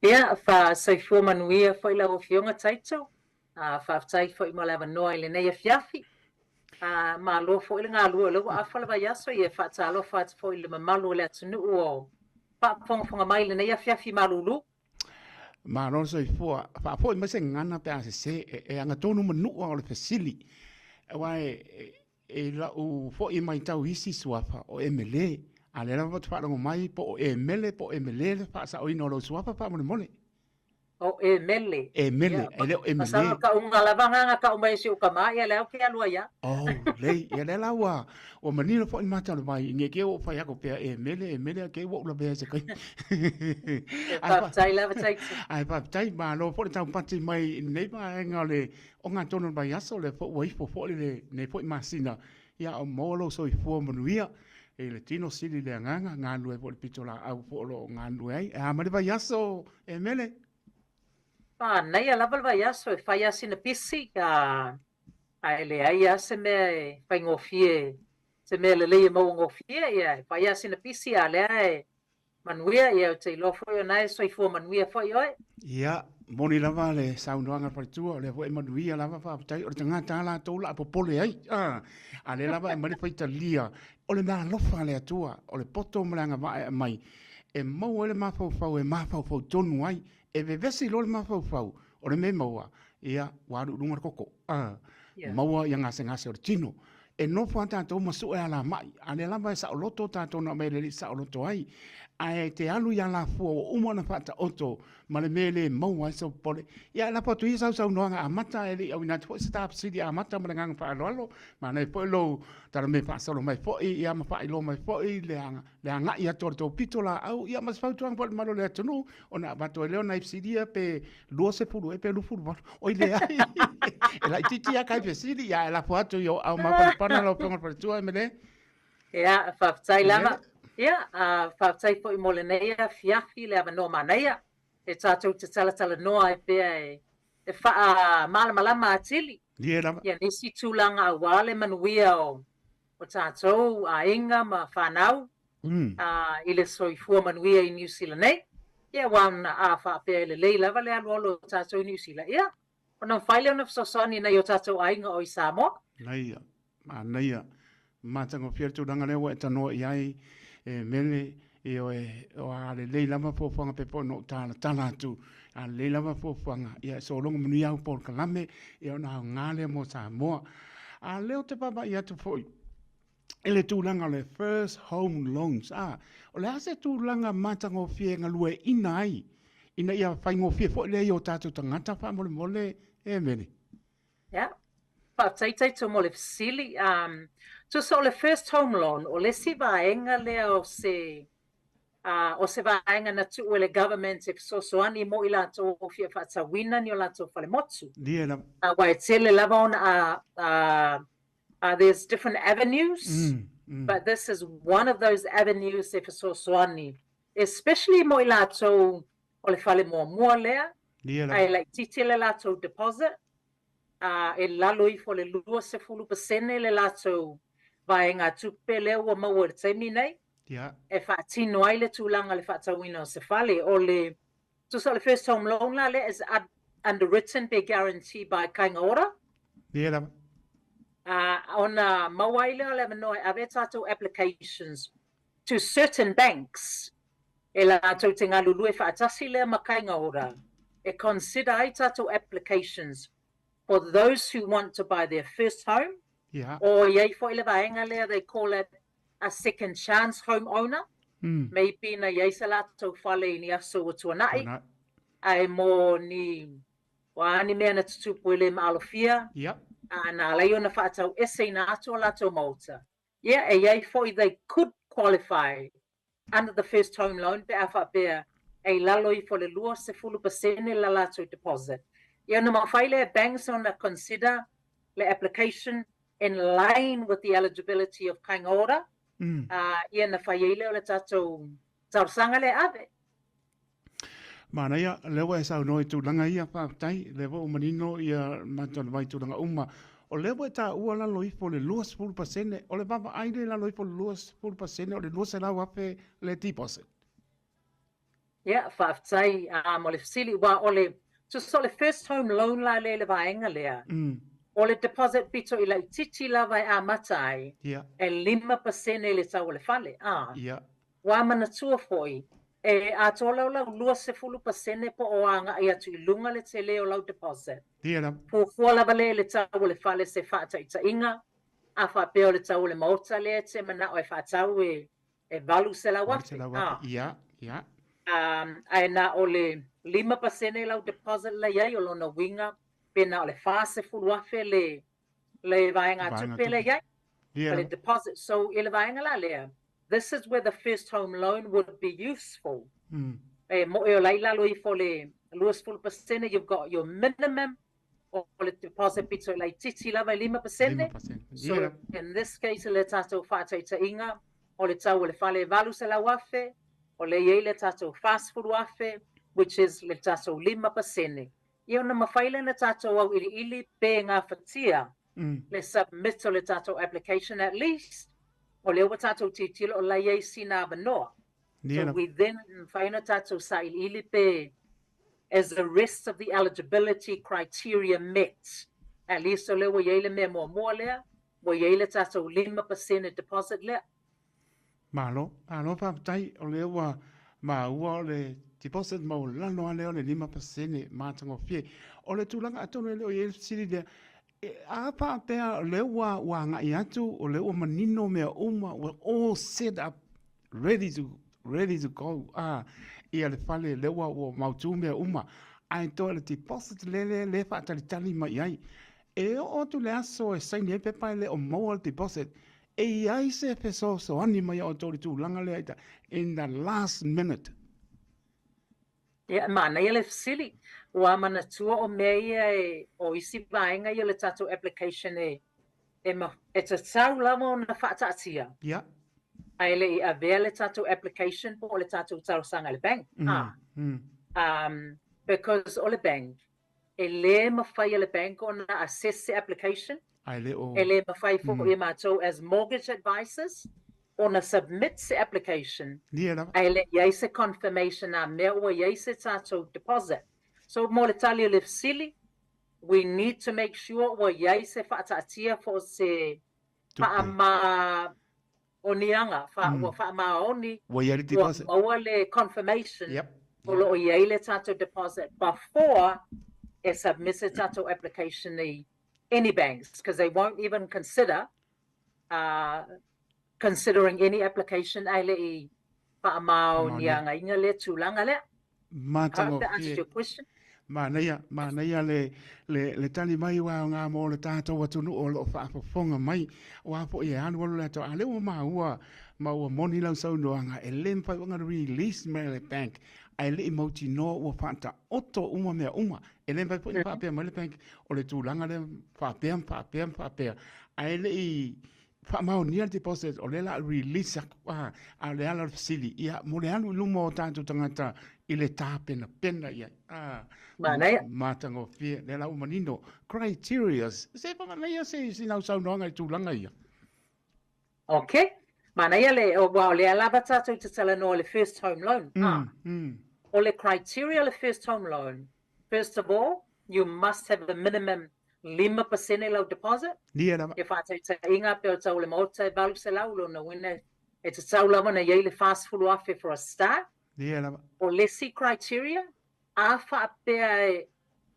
Ia, soifua manuia foi la ofionga taito. Whaftai foi mo lewa noa ile nei fiafi. Malo foi le ngā lua lewa awhala vai aso i e whaatalo whaat foi le mamalu le atunu o whaponga mai le nei fiafi malulu. Ma ron so fo fa fo me se ngana pe se e anga tonu manu o le fesili wa e la u fo i mai tau isi suafa o emele ale la fa ngo mai po emele fa sa o ino lo suafa pa mo mole O emele ele emele Pasal ka unga lavanga ka umai si ukama ia leo ke alua ia. Oh, le ia le la wa o mani lo fo i mata lo mai nge ke o fa ya ko pe emele ke wo lo be se kai Pa tai lava tai. Ai pa tai ma lo fo tau pati mai nei pa ngale o nga tono ba yaso le fo wai fo le nei fo masina ia o molo so i fo manuia e le tino sili le nga lue fo le pitola au fo lo nga lue ai a ma le ba yaso emele Nei a lava vai aso e fai asina pisi a ele ai ase me fai ngofie se me le mo ngofie ia fai asina pisi a le ai manuia ia te lo foi nai so i fo manuia foi oi. Ia moni lava le saunoanga paritua le fo e manuia lava fa tai o tanga tala tola popole ai a le lava e mari fai talia o le na lofa le atua o le poto mlanga mai e mau ele mafau e mafau tonu ai e vevesi lo le mafau o le me maua ia waru lunga koko maua ia ngase o le tino e no fa tanto masu e ala mai ane lava e sa o loto tanto na me le sa o loto ai ai te alu ia la fu o umana fata oto ma le mele maua so pole ia la patu ia sau no nga amata e au ina to stop city amata ma nga fa lo ma nei po lo tara me fa solo mai fo ia ma fa lo mai fo le anga ia torto pitola au ia mas fa tuang po malo le tonu ona bato le ona ipsidia pe lo se fu e pe lu fu o le ai e la titi a kai pe city ia la foto yo au ma pa pana lo pongo per tu mele ia fa tai lama ia fa tai foi mo le nei fiafi le no manaia e tatou te tala noa e pe e fa malama atili ia nisi tulanga a wale manuia o tatou a inga ma whanau i le soifua manuia i New Zealand nei ia wana a fa pe le lei lava le aluolo tatou i New Zealand ia ona whaile ona fsosoni nei o tatou a inga o i Samoa naia matango fiertu danga lewa e tanoa i ai e mele e o a le lei lava fofanga pe pono tala tu a le lava fofanga ia so longo manu iau por kalame e ona ngale mo Samoa a leo te papa ia tu foi ele tūlanga le first home loans o le ase tūlanga matango fienga lue ina ai ina ia whaingo fie fo le o tātou tangata wha mole e mele pa taitai to mo le fasili so le first home loan o le si vaenga le o se vaenga na tu le government if so ani mo ila to fia fatsa wina ni ola to fale motsu wa tele lava on there's different avenues but this is one of those avenues if so ani especially mo ila to o le fale mo lea ai like titele la to deposit e lalo i fo le 20% le lato vaenga tupe le ua maua le taimi nei. E whaatino ai le tūlanga le whaatawina o se Fale o le so le first home loan la le is underwritten be guaranteed by kainga ora. Ona maua i le manoe ave tatou applications to certain banks e la tau te ngā lulu e whaatasi le ma kainga ora. E consider ai tatou applications for those who want to buy their first home, or they call it a second chance homeowner. Maybe na yaisalatu fale ni aso tuanai. Ai mo ni wani mea na tutupuele maalofia. Na layo na whaatau ese na ato lato mauta. They could qualify under the first home loan, pe afa pea e laloi for le 20% la lato deposit. Ia no mawhaile banks on consider the application in line with the eligibility of kainga ora. Ia na whaiele o le tatou tausanga le ave. Mana ia, lewa e sau noi tūlanga ia whaatai, lewa o manino ia matona mai tūlanga uma. O lewa e tā ua la loi po le 20%, o le papa aile la loi po le 20%, o le 2 lau ape le deposit. Yeah, whaaftai, o le fasili, wa o le, so le first home loan la le vaenga lea. O le deposit bito I la titi lava a matai, Yeah. e 5% le tau le fale. Yeah. Wa mana tua foi, e a tola la 20% po o anga I atu I lunga le te leo lau deposit. Dia Fua lava le tau le fale se whaata I ta inga, a whapeo le tau le maota le te mana o e whaatau e valu se la wafi. Yeah. Yeah. Ai na o le 5% lau deposit la iai o lona winga, pena o le fase fulu afe le vaenga tupe le iai, le deposit. So I le vaenga la lea, this is where the first home loan would be useful. Mo e o lai lalo I fo le 2%, you've got your minimum o le deposit bito lai titi lava 5%. So in this case, le tatou whaataita inga, o le tau le fale valu se la wafe, o le iei le tatou fast food wafe, which is le tatou 5%. Ia ona mawhaile na tatou au ili pe ngā whatia, le submit o le tatou application at least, o le ua tatou titilo o la iei sina vanoa. So we then whaina tatou sa ili pe as the rest of the eligibility criteria met. At least o le ua iei le mea mua lea, ua iei le tatou 5% deposit lea. Malo whaatai o le ua ua o le deposit mau lano ale o le 5% mātango fie. O le tūlanga atonu le o iei siri lea, a whaapea o le ua ngai atu, o le ua manino mea we're all set up, ready to go. Ia le fale le ua mautu mea ai toa le deposit le whaatalitali mai ai. E o tu le aso e saini e pepa le o maua deposit, e ai se so ani mai o tori tūlanga le aita, in the last minute. Ia, mana ia le fasili. Ua mana tua o mea ia o isi vaenga ia le tatou application e ta tau lama o na whaataatia. Yeah. Ai le I avea le tatou application po o le tatou tau sanga le bank. Because o le bank, e le mawhai le bank o na assess the application, e le mawhai fo I mātou as mortgage advisors, o na submit the application, ai le iei se confirmation a mea ua iei se tatou deposit. So mo le tali o le fasili, we need to make sure ua iei se whaataatia fo se whaama onianga, whaama oni, ua maua le confirmation, o lo iei le tatou deposit before e submit the tatou application I any banks, because they won't even considering any application ai le I whaamao nianga inga le tūlanga le. I hope that answers your question. Manaia le tali mai wa ngā mō le tātou atunu o lo whaafafonga mai wa po I anu walu le tau ale o maua moni lau sau noanga e lempai wanga release me le bank ai le I mauti no ua whaata oto mea e lempai po I whaapea mai le bank o le tūlanga le whaapea ai le I whaamau nia deposit o le la release a le ala fasili ia mo le anu lumo o tātou tangata I le tāpena pena ia mātango fia le la umanino criteria se whanganaia se sinau sau noanga I tūlanga ia. Okay. Mana ia le alava tātou te tala no le first home loan. O le criteria le first home loan. First of all, you must have a minimum 5% lau deposit. E whātou ta inga pe o tau le maota e valu se lau lo na wina e te tau lava na iei le fast fulu afe for a start. O lesi criteria, a whaapea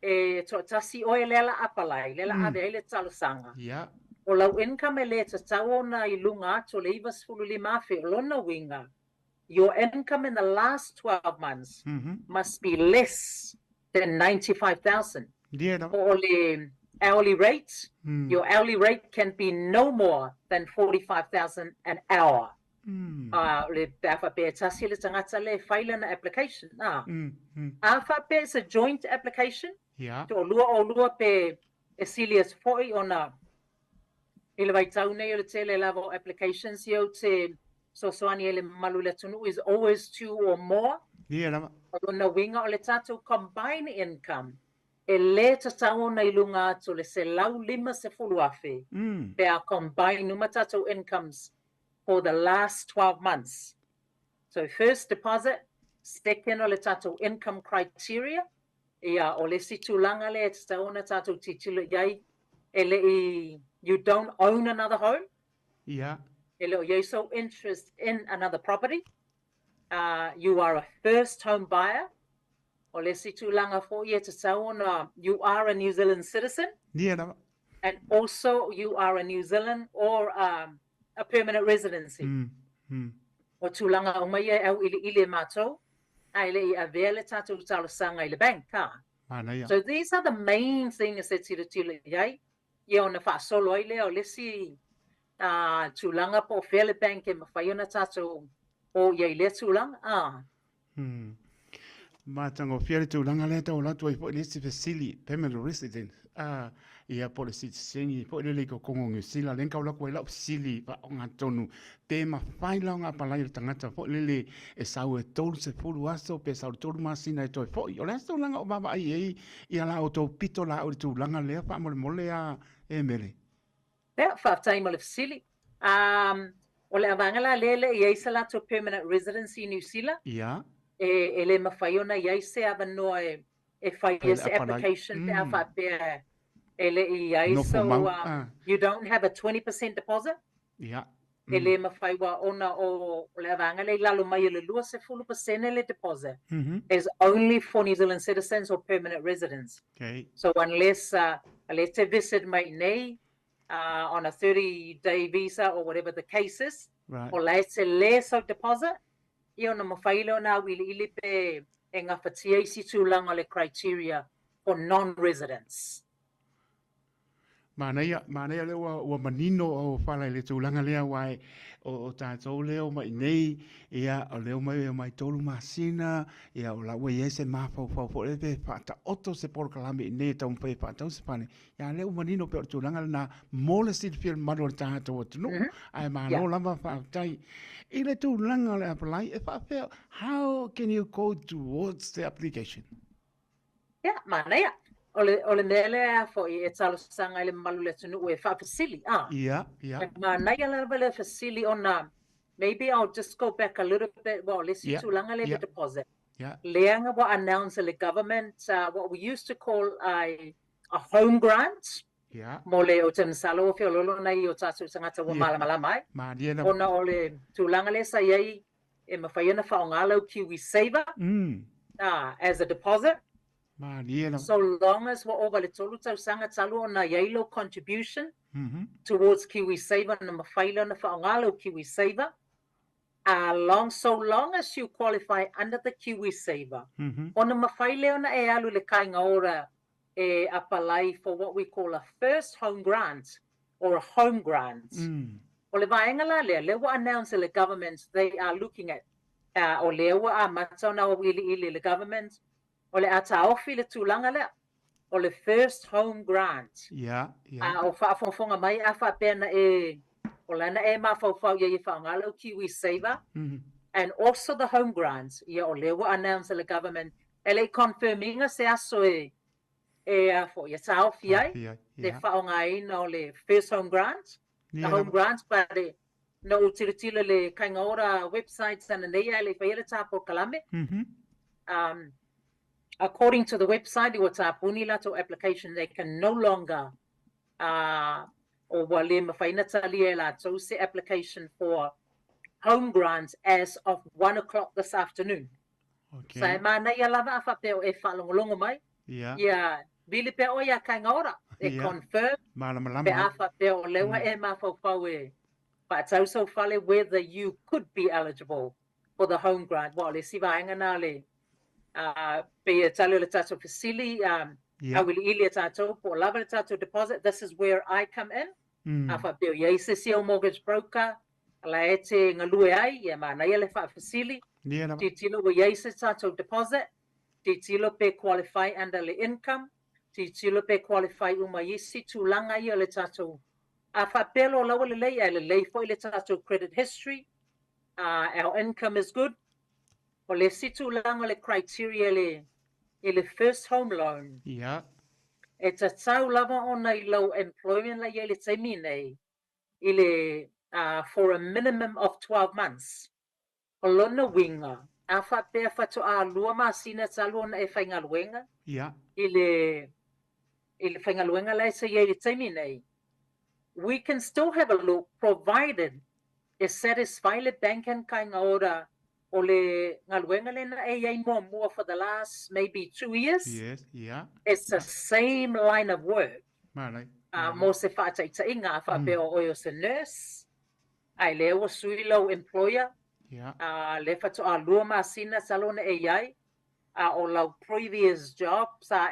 e to tasi oe lela apalai, lela ave ele talasanga. O lau income le te tau na I lunga atu le iwas fulu lima afe o lona winga. Your income in the last 12 months must be less than 95,000. O le hourly rate, your hourly rate can be no more than 45,000 an hour. Le whapea tasi le tangata le whaile na application. A whapea is a joint application. O lua pe Esilius foi ona ele vai tau nei o le tele level applications yo te sosoani ele malu le tunu is always 2 or more. O na winga o le tatou combine income. E le ta tau na ilunga atu le se lau 5 se fulu afe. Pe a combine numa tatou incomes for the last 12 months. So first deposit, Second, o le tātou income criteria. Ia, o le situlanga le te tauna tātou titilo iai, you don't own another home. Yeah. Ele o iai so interest in another property. You are a first home buyer. O le situlanga fo ia te tauna, you are a New Zealand citizen. Yeah. And also you are a New Zealand or a permanent residency. O tūlanga o mai au ili mātou, ai le I avea le tātou talosanga I le bank ka. So these are the main things that tira iai. Ia ona whaasolo ai lea o lesi tūlanga po Fale bank e mawhai ona tātou o iai le tūlanga. Mātango Fale tūlanga lea tau latu ai po lesi fasili, permanent resident. Ia po le sitisengi, po le leiko kongo ngi sila, lenka ula koe lau sili, pa o ngā tonu, pe ma whaila o ngā palai o tangata, po le e sau e tolu se fulu aso, pe sau tolu masina e toi, po i o le aso langa o baba ai ei, ia la o tau pito la o le tūlanga lea, pa mole mole a Emele. Pea, whaftai mo le fasili. O le avangala lele I eisa lato permanent residency New Zealand. Ia. E le mawhai ona I eise avanoa e whai ese application, pe a whapea. So you don't have a 20% deposit. Yeah. Ele mawhaiwa ona o le avanga le lalo mai le lua se fulu percent le deposit is only for New Zealand citizens or permanent residents. Okay. So unless let's say visit mai nei on a 30-day visa or whatever the case is, right. O let's say less of deposit, I ona mawhailo na ili pe e ngā whatia isi tūlanga le criteria for non-residents. Manea lea ua manino o whalai le tūlanga lea wai o tātou leo mai nei, ia o leo mai o mai tolu masina, ia o lau e se mawhau po lewe whaata oto se poro kalame I nei tau mwhai whaatau se pane. Ia leo manino pe o tūlanga le nā mole siti maru o tātou atunu, ai mano lama whaatai. I le tūlanga le apalai, e whaapea, how can you go towards the application? Yeah, manea. O le mele fo I talo sanga le malu le tunu e fa fasili. Yeah. Ma na ya le fasili on maybe I'll just go back a little bit. Well, let's see tulanga le deposit. Yeah. Leanga wa announce the government what we used to call a home grant. Yeah. Mole o tem salo fe lolo na I o tatu sangata wa mala mai. Ma diena. Ona o le tulanga le sa ye e mawhaiana fa o ngalo Kiwi Saver. As a deposit. So long as we're over the tolu tau sanga talu on a yellow contribution towards Kiwi Saver and mawhaila na whaongalo Kiwi Saver, so long as you qualify under the Kiwi Saver, ona mawhaile ona e alu le kainga ora e apalai for what we call a first home grant or a home grant. O le vaenga la le wa announce the government they are looking at o le wa a matona o ili le government o le ata ofi le tūlanga lea, o le first home grant. Yeah. O whaafonga mai a whapena o lana e mawhauwhau ia I whaongalo Kiwi Saver, and also the home grant. Ia o lewa announce the government, ele confirminga se aso fo ia ta ofi ai, te whaonga ina o le first home grant, the home grant, but no utiritila le kaingaora websites and nei le whaile tapo kalame. According to the website, Iwatapuni Lato application, they can no longer application for home grants as of 1 o'clock this afternoon. Okay. Sa mana ia lava afa pe o e whalongolongo mai. Ia bili pe o ia kaingaora. E confirm. Pe afa pe o lewa e mawhauwhau e. But also Fale whether you could be eligible for the home grant. Well, le siva anga na le. Pe talo le tato fasili, awili ili tato po lava le tato deposit. This is where I come in. Afa pe o ye se mortgage broker, la ete ngalue ai, ia ma na ia le fa fasili. Ti tilo wa ye se tato deposit. Ti tilo pe qualify under le income. Ti tilo pe qualify uma yisi tūlanga ia le tato. Afa pelo lawa le lei fo le tato credit history. Our income is good. O le situlanga le criteria le first home loan. Yeah. E ta tau lava ona I low employment la ye le taimi nei. For a minimum of 12 months. O lona winga. a whapea whatoa lua masina talo na e whaingaluenga. Ia. I le whaingaluenga lai sa iei le taimi nei. We can still have a look, provided it satisfy le bank and kainga ora o le ngaluenga le na e iei mua for the last maybe 2 years. Yes, yeah. It's the same line of work. Malai. Mo se whaataitainga, whapea o oio se nurse, ai le o suilo employer, Yeah. le whatoa lua masina salona e iai, o lau previous job, sa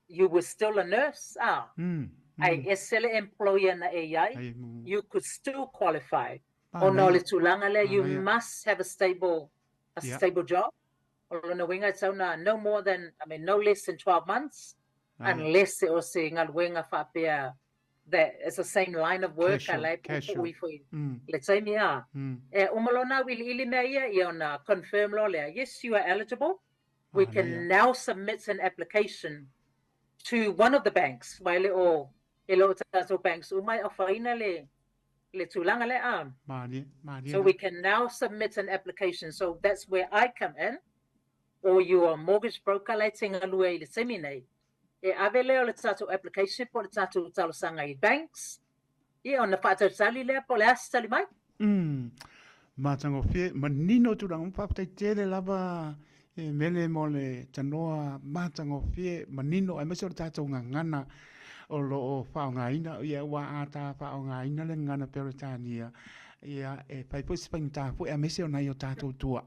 you were still a nurse, ai esele employer na e iai, you could still qualify. O no le tulanga le, you must have a stable job. O lona winga tauna no more than, no less than 12 months, unless it was saying ngaluenga whapea that it's the same line of work. Casual. Let's say me umalona will ili mea ia confirm lo le. Yes, you are eligible. We can now submit an application to one of the banks. Waile o elo tato banks umai ofaina le tulanga le So we can now submit an application. So that's where I come in. Or you are mortgage broker le tinga lue le seminei. E ave leo le tato application po le tato talosanga I banks. I ona whātau tali lea po le asitali mai. Mātango whie, manino turang mpaptai tere lava mele mo le tanoa mātango whie, manino ai meso le tato ngana o lo o whaongaina, ia ua ata whaongaina le ngana peritania. Ia e pai po spang ta po e mese ona yo tato tua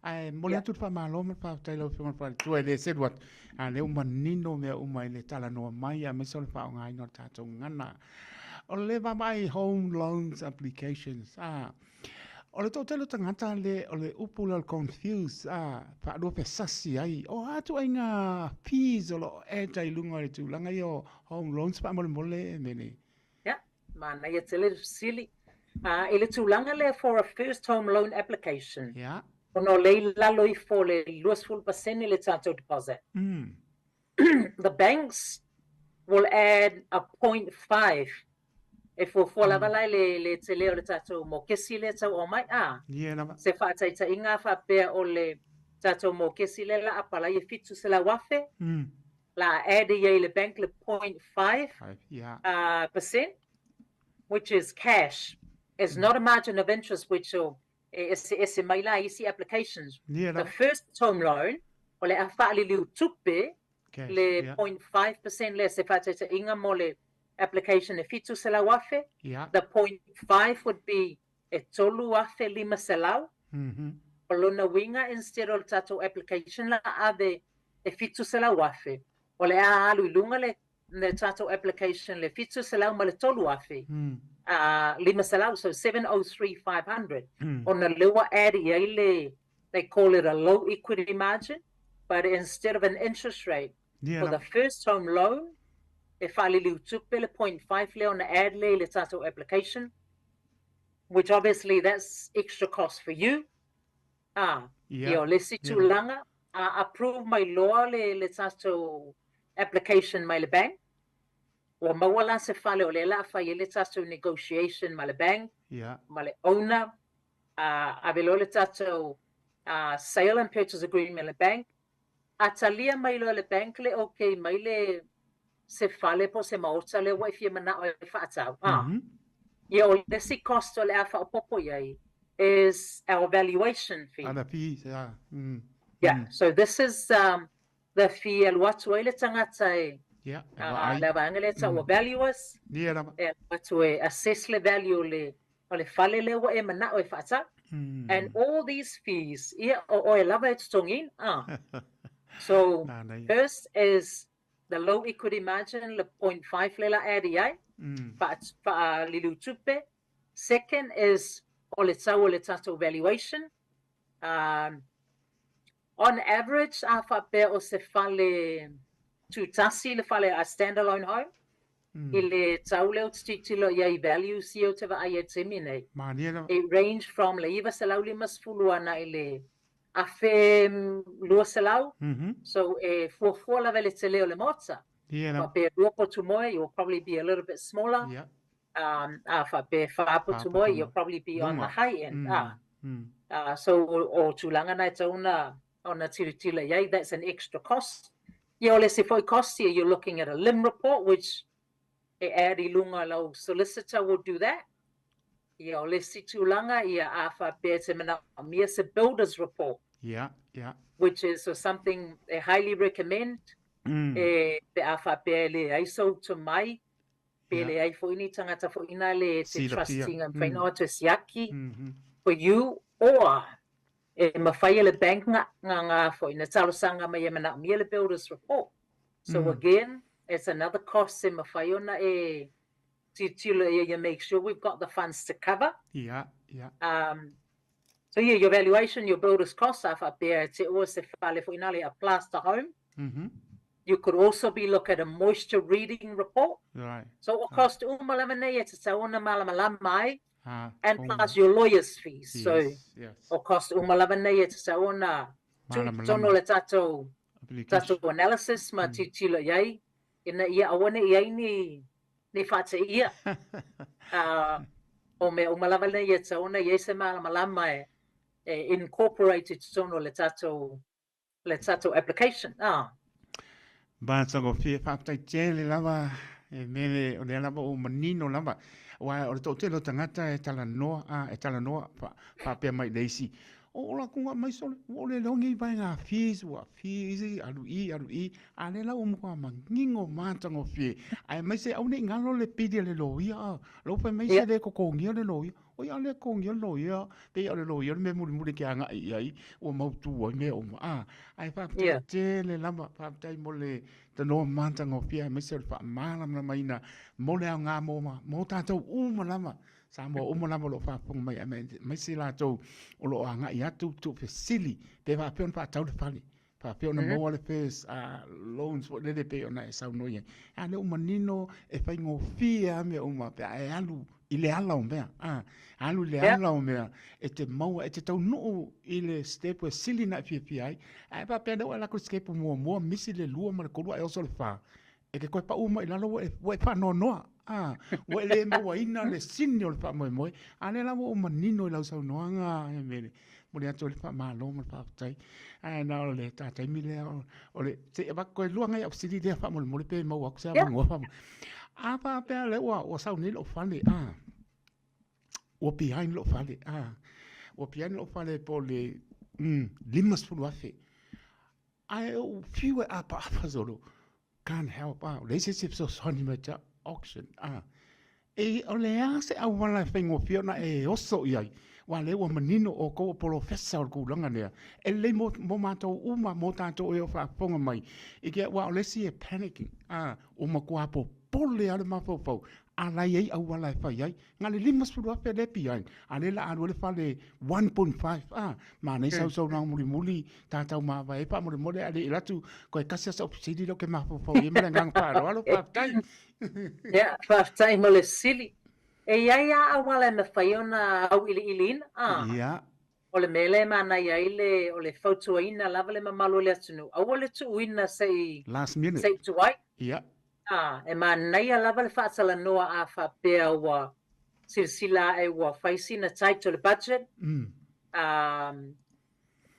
ai mo le tu pa malo me pa tai lo fo pa tu le se wat le manino me umai le tala no mai a mese pa ngai no tato ngana o le va mai home loans applications o le totelo tangata le o le upula confuse pa do pe sasi ai o atu ai nga fees o lo e tai lunga le tu langa yo home loans pa mo le mene mana ia tele silly ele tulanga le for a first home loan application. Yeah. Ono le laloi for le luasful percent le tato deposit. The banks will add a 0.5 if we for lava le tele o le tato mo kesi le tau o mai se whaataita inga whapea o le tato mo kesi le la apala I fitu se la wafe la add ye le bank le 0.5 percent, which is cash. It's not a margin of interest, which is my easy applications. The first home loan, o le afali liu tupe, le 0.5% le se fatete inga mo le application e fitu se la wafe. The 0.5 would be e tolu wafe lima selau. O lona winga instead of tato application la ave e fitu se la wafe. O le alu lunga le tato application le fitu se la ma le tolu wafe. Lima salau, so 703,500 on the lower area. They call it a low equity margin, but instead of an interest rate for the first home loan, if I liu 2.5 le on the ad le tato application, which obviously that's extra cost for you. Lesi tulanga approve my law le tato application my le bank. Wa mawala se fale o le la fa ye le tato negotiation ma le bank, ma le owner, avelo le tato sale and purchase agreement le bank, atalia mai lo le bank le okay mai le se fale po se maota le wa fie mana o fa atau. Ye o le si cost o le afa o popo ye is our valuation fee. Ana fees, so this is the fee al watu ele tangata le vangele ta o valuers. Watu e assess le value le fale le wa e mana o fa atau. And all these fees, o e lava it's tongin. So first is the low equity margin, le 0.5 lela ADI, pa lilu tupe. Second is o le tato valuation. On average, fa pe o se fale tu tasi le fale a standalone home. Ile taule o titilo ia value si o te va ai temine. It range from le iva salau limas fuluana ile a fe lua salau. So for la vele te leo le mota. Fa pe ruopo tumoe, you'll probably be a little bit smaller. Fa pe fa tumoe, you'll probably be on the high end. So o tūlanga nai tauna ona tiritila iai, that's an extra cost. Ia ole se foi cost here, you're looking at a limb report, which e eri lunga lau solicitor will do that. Ia ole si tūlanga ia a whapea te mana mia se builder's report. Yeah. Which is something I highly recommend. Te a whapea le aiso to mai, pe le ai fo ini tangata fo ina le te trusting and whainoa te siaki for you, or e mawhaia le bank nga fo ina talosanga mai e mana mia le builder's report. So again, it's another cost e mawhaia ona e titula e you make sure we've got the funds to cover. Yeah. So yeah, your valuation, your builder's costs are up there. Te o se whale fo ina le a plaster home. You could also be look at a moisture reading report. Right. So it cost umalama nei te taona malama mai, and plus your lawyer's fees. So it cost umalama nei te taona tono le tato analysis ma titila iai ina ia awane iai ni whate ia. O me umalama nei te taona iai se malama incorporated tono le tato application. Ba sango fie whaptai tele lava e mele o le lava o manino lava. Wa o le tō te lo tangata e tala noa whapea mai leisi. O la kunga mai sole, o le longi vai ngā fees, alu i, a le la umua mangingo mātango fie. Ai mai se au ne ngalo le pidi le loia, lo pai mai se le kokongia le loia. O ia le kongia loia, pe ia le loia me muri ki anga i ai, o mautu o me o ma. Ai whaptai te le lama, whaptai mo le tanoa mātango fie, ai mai se le wha mālamna maina, mo le au ngā mōma, mo tātou umalama. Samoa umalama lo whapunga mai se la tau o lo anga i atu tu pe sili pe whapea on whatau le whale whapea on moa le pes loans what le pe ona e sau noia a le umanino e whaingo fia me uma pe e alu i le ala o mea alu i le ala o mea e te maua e te tau nuu i le step e sili na fia ai a e whapea leo ala ko skepu mua misi le lua ma le korua e oso le wha e ke koe pa uma i lalo e wha noa wa le mo ina le sinio le fa mo ane la mo manino la sa noanga e mele mo le ato le fa malo mo fa tai na le ta mi le o le te ba ko luanga ya sidi de fa mo le pe mo wa sa mo fa a pa pe le wa sa ni lo fa le o behind lo fa le o behind lo fa le po le limas fu afe ai o fiwe a pa solo can't help out relationships so sonny ma auction e o le ase au wala whaingo whiona e oso iai wa le ua manino o ko professor ku langa nea e le mo mātou uma mo tātou e o whaponga mai i kia wa o le si e panicking o ma kua po pole ale mawhau a lai ei au wala e whai ai ngā le limas puru ape le pi ai a le la anu le whale 1.5 ma nei sau nang muli tātou ma vai pa mole ale i ratu ko e kasi asa opisidi lo ke mawhau i mele ngang wharo alo whaptai whaptai mo le sili e iai a wala me whaiona au ilin o le mele mana iai le o le whautuaina lava le mamalo le atunu au le tuuina sei last minute sei tuai e manai a lava le whaatala noa a whapea ua silsila e ua whaisina tight to the budget.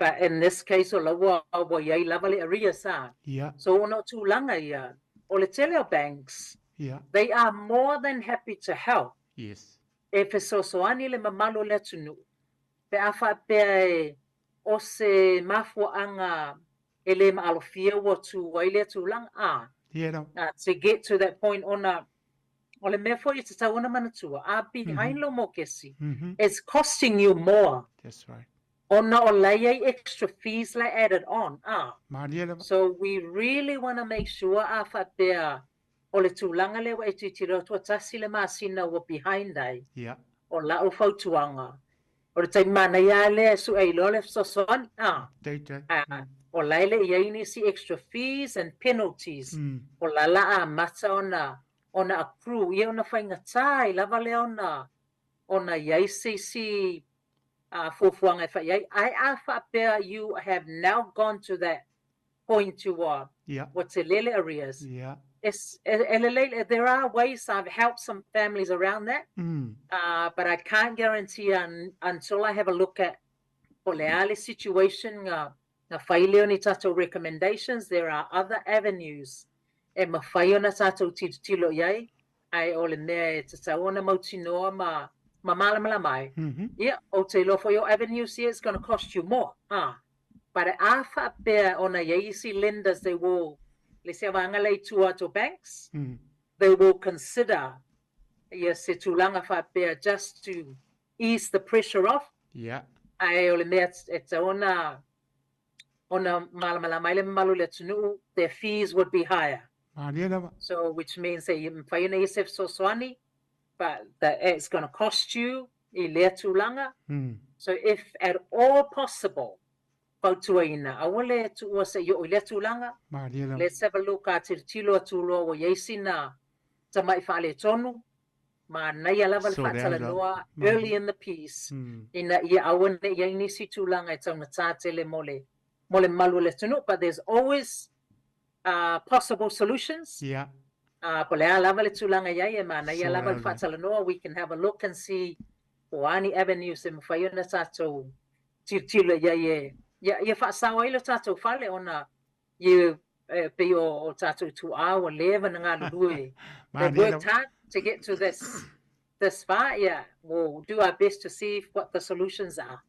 But in this case, o lawa iai lava le arrears so ona tūlanga ia, o le teleo banks, they are more than happy to help. Yes. E fesosoani le mamalo le tunu, pe a whapea e o se mafuanga e le maalofia ua tu waile tūlanga to get to that point ona o le mea fo i te tau ona manatua a behind lo mo kesi it's costing you more. That's right. Ona o lai extra fees like added on so we really want to make sure a whapea o le tūlanga le wa e titira tua tasi le masina ua behind ai o la o fautuanga o le taimana ia le su ei lo le soson o lai le iai ni si extra fees and penalties o la a mata ona accrue ia ona whaingatai lava le ona iai si fuafuanga e whai ai a whapea you have now gone to that point to what's lele arrears. Yeah. There are ways I've helped some families around that, but I can't guarantee until I have a look at Poleale situation, na whaile o ni tātou recommendations. There are other avenues e mawhai o na tātou tilo iai, ai o le mea e tatau ona mautinoa ma malamala mai. Yeah, o te lo for your avenues here, it's going to cost you more. But a whapea o na easy lenders, they will, le se wangalei tua to banks, they will consider se tūlanga whapea just to ease the pressure off. Yeah. Ai o le mea e ona malamala mai le malu le tunu, their fees would be higher. So which means that you whai na isef sosoani, but it's going to cost you I lea tūlanga. So if at all possible, pautuaina, awale tuua se yo lea tūlanga, let's have a look at tilo atulo o yeisina tamai fale tonu, ma nai alava le whatala noa early in the piece, ina ia awane ia inisi tūlanga e tauna tātele mole malu le tunu, but there's always possible solutions. Yeah. Pole alava le tūlanga ia ma nai alava le whatala noa, we can have a look and see o ani avenues e mawhai ona tātou tilo ia whaasawa ilo tātou whale ona pe o tātou tu awa lewa na ngā lulue. They've worked hard to get to this far. Yeah, we'll do our best to see what the solutions are.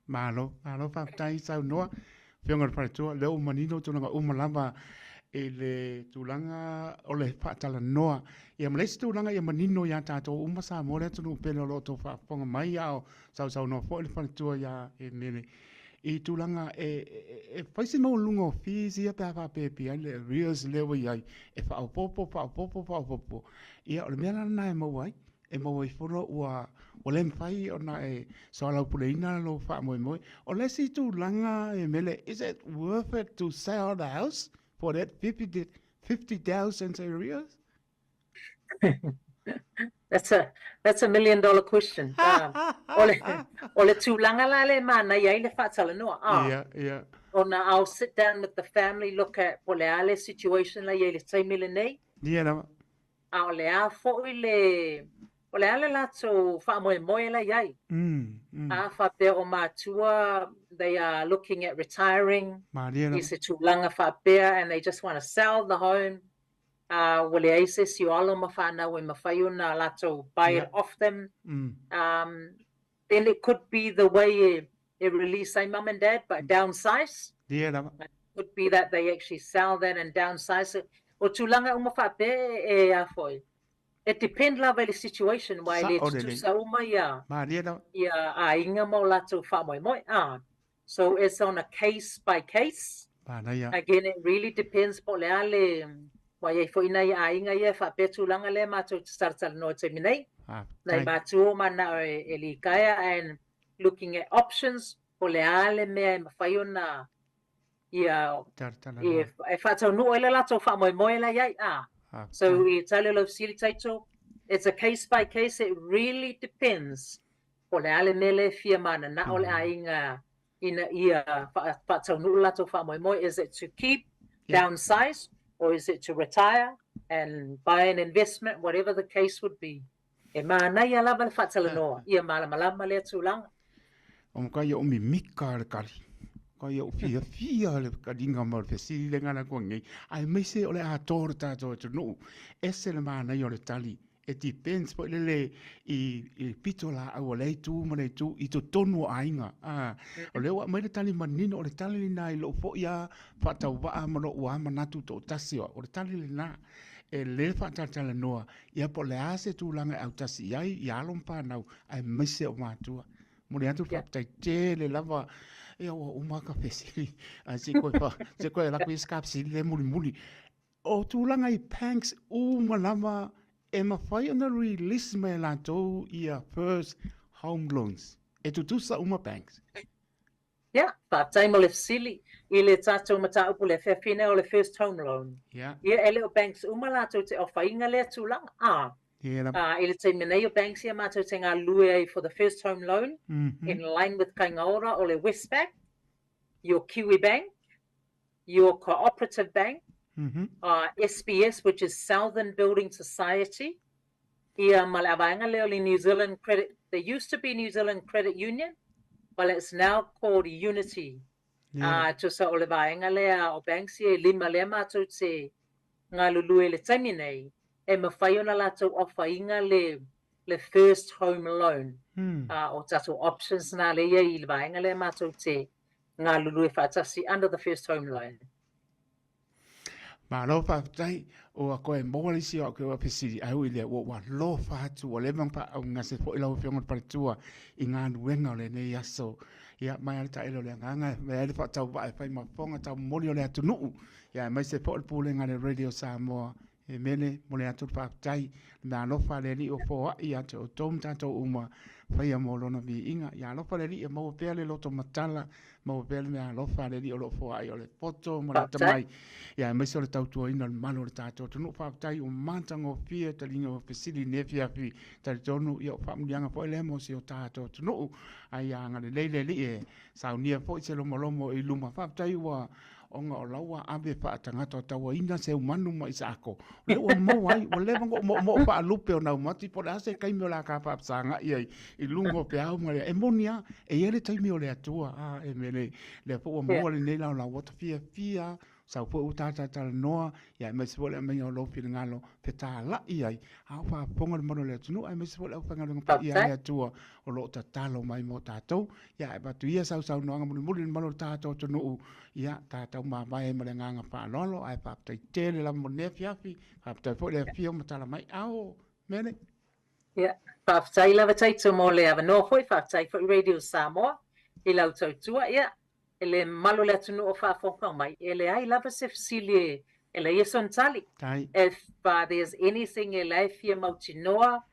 Malo whaatai sau noa, whionga whaitua, leo manino tūlanga umalama e le tūlanga o le whaatala noa. Ia malesi tūlanga ia manino ia tātou umasa mo le tunu pēno loto whaaponga mai au sau noa fo le whaitua ia e nene. I tūlanga e whaisi mau lunga o whisi a pēwha pēpi ai le reals lewa iai e whaapopo. Ia o le mea lana e mau ai, e mau ai whoro ua le mwhai o na e soalau puleina lo whaamoe. O lesi tūlanga e mele, is it worth it to sell the house for that 50,000 arrears? That's a $1 million question. Ole tūlanga la le mana iai le whaatala noa. Yeah. Ona I'll sit down with the family, look at Poleale situation la iai le taimile nei. Yeah, no. Ole a fo'i le Poleale la to whaamoe la iai. A whapea o mātua, they are looking at retiring. I se tūlanga whapea and they just want to sell the home. Wale aise si alo mawhana we mawhai ona lato buy it off them. Then it could be the way it release say mum and dad, but downsize. Yeah, no. It could be that they actually sell that and downsize it. O tūlanga uma whape e a foi. It depends la the situation why le tu sa uma ia. Ia a inga mo lato whamoe. So it's on a case by case. Again, it really depends po le ale. Wai e fo ina ia inga ia whape tūlanga le mātou te startal no te minei. Nei mātou mana e li kaya and looking at options po le ale mea e mawhai ona ia e whatau nua ele lato whamoe la iai. So I tale lo siri taito, it's a case by case, it really depends po le ale mele fia mana na ole a inga ina ia whatau nua lato whamoe. Is it to keep, downsize, or is it to retire and buy an investment, whatever the case would be? E mana ia lava le whatala noa, ia malama le tūlanga. O mga ia o mi mika le kari. Ka ia o fia le karinga ma le fesiri le ngana kua ngei. Ai meise o le a tōra tātou atu no. Ese le mana ia o le tali. It depends po le I pito la au le tu ma le tu I to tonu ainga. O le wa mai le tali manino o le tali na I lo fo ia whatau waa ma lo ua manatu to tasi o le tali le na. E le whatatala noa ia po le ase tūlanga au tasi iai I alon pānau ai meise o mātua. Mo le atu whaptai te le lava e o umaka pesiri. Se koe laku I skapsi le muli. O tūlanga I panks umalama e mawhai ana release me lātou ia first home loans. E tutusa uma banks. Yeah, whātai mo le sili. I le tātou mataupu le whewhine o le first home loan. Yeah. Ia e leo banks uma lātou te awhainga le tūlanga. I le te menei o banks ia mātou te ngā lue for the first home loan. In line with Kaingaora o le Westpac, your Kiwi Bank, your cooperative bank, Mhm. SBS, which is Southern Building Society, ia malavaanga leo New Zealand Credit. There used to be New Zealand Credit Union, but it's now called Unity. To sa ole vaenga lea o banks e lima lea mātou te ngā lulu e le taimi nei, e mawhai ona lātou ofa inga le first home loan. O tātou options nā le ia I le vaenga lea mātou te ngā lulu e whaatasi under the first home loan. Ma lo fa tai o a koe mōli si o ke o pesiri au I le o wa lo fa atu o le pa au ngase fo ila o whionga paritua I ngā nuenga o le nei aso. Ia mai ala ta ilo le nganga, me ele fa tau wa e whai ma fonga tau moli o le atu nuu. Ia mai se fo le pūle ngā le radio Samoa. Emele mo le atu fa tai, me alofa le li o fo a I atu o tom tātou uma whai a mōlona vi inga. Ia alofa le li e mau pēle loto matala, mau pēle me alofa le li o lo fo a I o le poto mo le tamai. Ia mai se o le tautua ina le malo le tātou tunu fa tai o mātango fia talinga o pesili nefia fi tali tonu I o whamunianga po ele mo si o tātou tunu. Ai anga le leile li e saunia po I se lomo I luma fa tai wa onga o laua abe pa tangata o taua ina se umanu ma isa ako. Le ua mau ai, o le vango mo pa alupe o nau mati, po le ase kaimi o la ka pa apsanga I lungo pe au ma le emonia, e ele taimi o le atua, e mele, le po ua mua le neila o la wata fia, sau po utata tala noa, ia mai se pole a menga o lopi le ngalo, pe ta la ai, au pa ponga le mono le atunu, ai mai se pole au whangalunga pa ia le atua, o lo ta talo mai mo tātou, ia e batu ia sau noanga muli le mono le tātou tunu, ia tātou ma mai ma le nganga pa lolo, ai pa ptai tele la mo ne fiafi, pa ptai po le fia mo tala mai, au, mene. Ia, pa ptai lava taito mo le ava no hoi, pa ptai po Radio Samoa, I lau tautua, ia, ele malo le atunu o whaafonga mai, ele ai lava se fsili ele ia son tali. If there's anything ele fia mautinoa,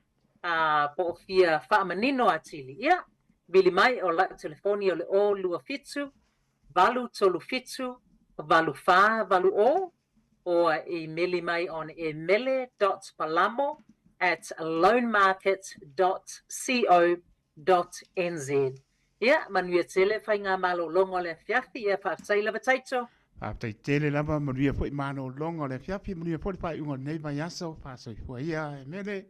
po fia whaamanino atili, ia, bili mai o la telefoni o le o lua fitu, valu tolu fitu, valu wha, valu o emaili mai on emele.palamo@loanmarket.co.nz. Ia, manuia tele whai ngā malo longo le fiafi, ia whaatai lava taito. Whaatai tele lava manuia po I mano longo le fiafi, manuia po I whai unga nei mai aso, whaasoi fua ia, Emele.